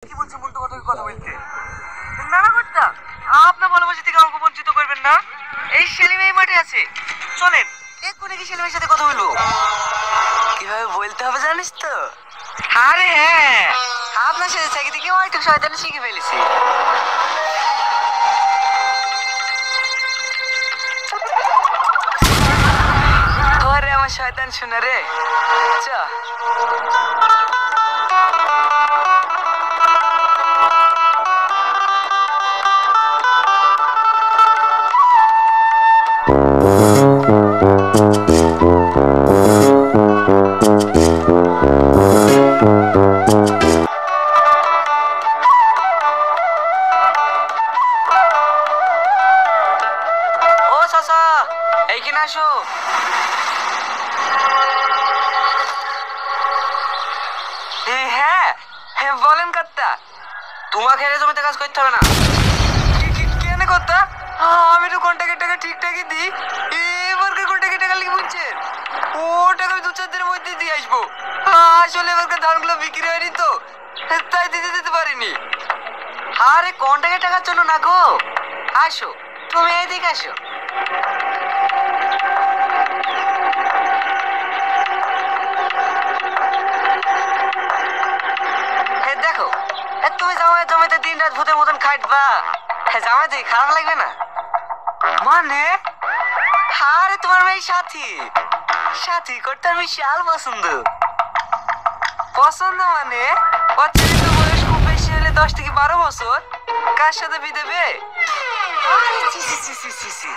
কি বলছো মন্টু কথা বলতে? না না কর্তা, আপনার ভালোবাসা থেকে আমাকে বঞ্চিত করবেন না। এই সেলিম এই মাঠে আছে, চলেন এক্ষুনি কি সেলিমের সাথে কথা বলবো। কিভাবে বলতে হবে জানিস তো? আরে হ্যাঁ, আপনার সাথে থেকে থেকে অনেকটা শয়তানি শিখে ফেলেছি। ওরে আমার শয়তান শোনা রে, চ। এইখানে আসো। হ্যাঁ হ্যাঁ বলেন কর্তা, তোমাকে হেরে জমিতে কাজ করতে হবে না। কেন কর্তা? আমি তো কন্ট্রাক্টের টাকা ঠিকঠাকই দিই, এবারকার কন্ট্রাক্টের টাকা লিখে বলছেন। ও টাকা আমি 2-4 দিনের মধ্যে দিয়ে আসবো। আসলে এবারকার ধানগুলো বিক্রি হয়নি তো, তাই দিতে পারিনি। আরে কন্ট্রাক্টের টাকার জন্য না গো, আসো তুমি এইদিকে আসো। দেখো তুমি জমিতে দিন রাত ভূতের মতন খাটবা, জামাইতে খারাপ লাগবে না? মানে আরে তোমার মেয়ে সাথী করতে আমি বিশাল পছন্দ মানে অতিরিক্ত বয়স খুব বেশি হলে 10 থেকে 12 বছর, কার সাথে বিয়ে দেবে? আরে ছি ছি ছি ছি ছি।